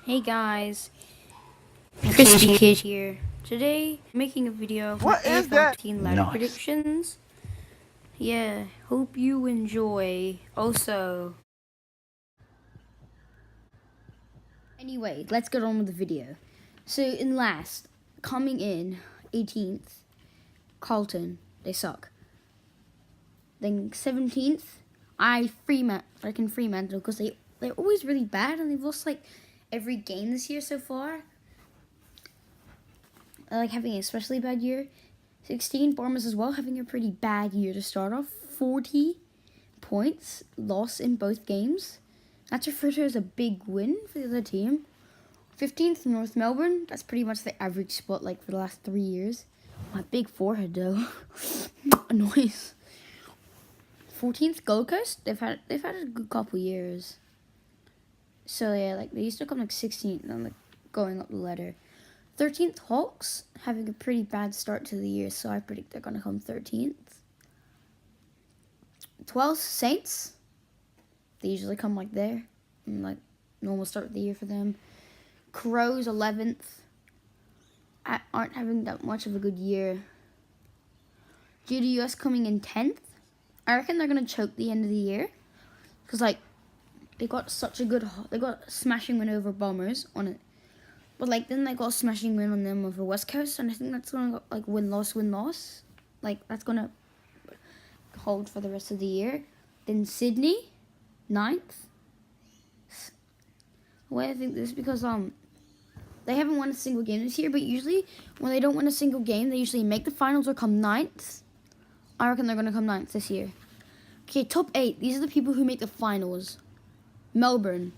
Hey guys, Crispy Kid here. Today, making a video of my What is AFL that? 15 ladder predictions. Yeah, hope you enjoy. Also, anyway, let's get on with the video. So, in last, coming in 18th, Carlton, they suck. Then 17th, I reckon Fremantle, because they're always really bad and they've lost like every game this year so far. Like having an especially bad year. 16, Bournemouth as well, having a pretty bad year to start off. 40 points loss in both games. That's referred to as a big win for the other team. 15th, North Melbourne. That's pretty much the average spot like for the last 3 years. My big forehead though. Noise. 14th, Gold Coast. They've had a good couple years. So yeah, like they used to come like 16th and then like going up the ladder. 13th, Hawks, having a pretty bad start to the year, so I predict they're going to come 13th. 12th, Saints. They usually come like there, and like normal start of the year for them. Crows, 11th, aren't having that much of a good year. GWS coming in 10th. I reckon they're going to choke the end of the year, because like they got a smashing win over Bombers on it. But like then they got a smashing win on them over West Coast, and I think that's gonna go, like win-loss. Like that's gonna hold for the rest of the year. Then Sydney, 9th. Why I think this is because they haven't won a single game this year, but usually when they don't win a single game, they usually make the finals or come 9th. I reckon they're gonna come 9th this year. Okay, top 8. These are the people who make the finals. Melbourne.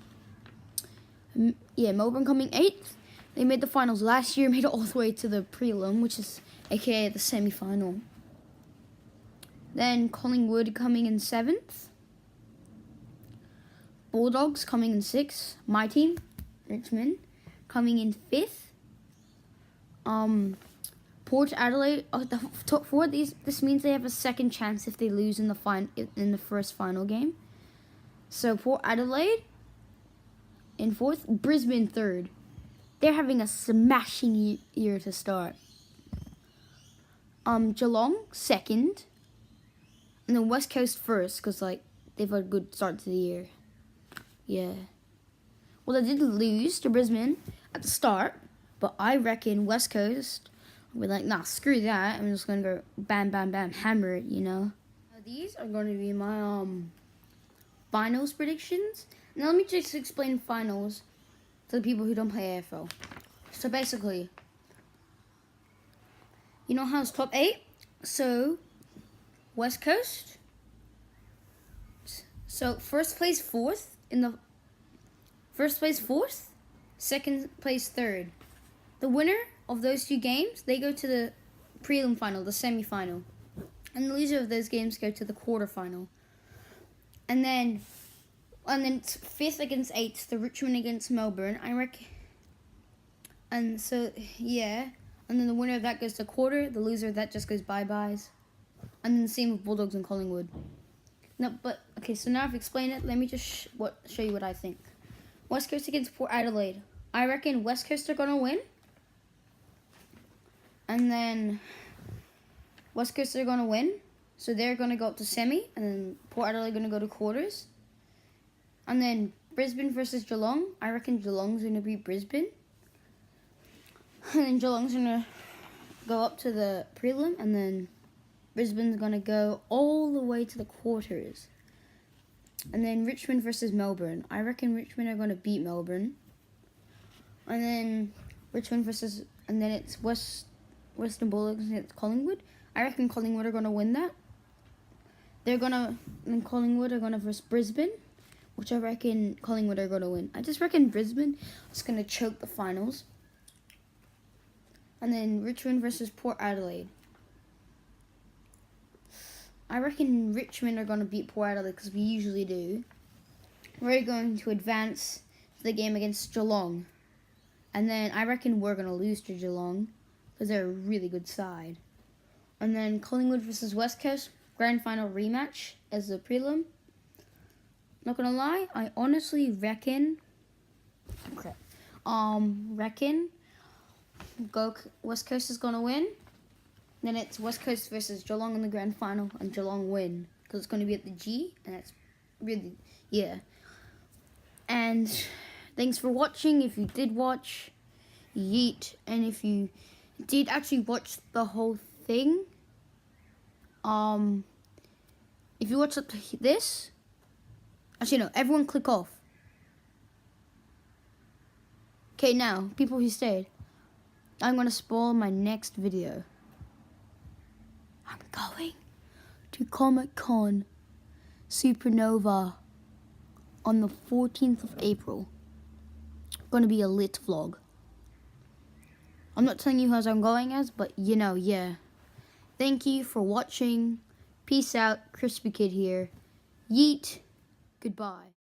Melbourne coming 8th. They made the finals last year, made it all the way to the prelim, which is aka the semi-final. Then Collingwood coming in 7th. Bulldogs coming in 6th. My team, Richmond, coming in 5th. Port Adelaide, the top 4. This means they have a second chance if they lose in the first final game. So Port Adelaide in 4th. Brisbane 3rd. They're having a smashing year to start. Geelong 2nd, and then West Coast 1st, because like they've had a good start to the year. Yeah. Well, they did lose to Brisbane at the start, but I reckon West Coast will be like, nah, screw that. I'm just gonna go bam, bam, bam, hammer it. Now, these are going to be my finals predictions. Now let me just explain finals to the people who don't play AFL. So basically, you know how it's top 8? So, West Coast. So, first place 4th, second place 3rd. The winner of those 2 games, they go to the prelim final, the semi-final. And the loser of those games go to the quarterfinal. And then 5th against 8th, the Richmond against Melbourne, I reckon. And so, yeah. And then the winner of that goes to quarter. The loser of that just goes bye-byes. And then the same with Bulldogs and Collingwood. No, but, okay, so now I've explained it. Let me just show you what I think. West Coast against Port Adelaide. I reckon West Coast are going to win. And then West Coast are going to win. So they're going to go up to semi. And then Port Adelaide going to go to quarters. And then Brisbane versus Geelong. I reckon Geelong's going to beat Brisbane. And then Geelong's going to go up to the prelim. And then Brisbane's going to go all the way to the quarters. And then Richmond versus Melbourne. I reckon Richmond are going to beat Melbourne. And then and then it's Western Bulldogs against Collingwood. I reckon Collingwood are going to win that. Collingwood are going to versus Brisbane, which I reckon Collingwood are going to win. I just reckon Brisbane is going to choke the finals. And then Richmond versus Port Adelaide. I reckon Richmond are going to beat Port Adelaide because we usually do. We're going to advance to the game against Geelong. And then I reckon we're going to lose to Geelong because they're a really good side. And then Collingwood versus West Coast, grand final rematch as the prelim. Not going to lie, I honestly reckon... Okay. reckon West Coast is gonna win. Then it's West Coast versus Geelong in the grand final, and Geelong win because it's gonna be at the G, and that's really And thanks for watching. If you did watch, yeet. And if you did actually watch the whole thing, if you watch up to this, actually no, everyone click off. Okay, now, people who stayed, I'm going to spoil my next video. I'm going to Comic-Con Supernova on the 14th of April. Going to be a lit vlog. I'm not telling you who I'm going as, but you know, yeah. Thank you for watching. Peace out. Crispy Kid here. Yeet. Goodbye.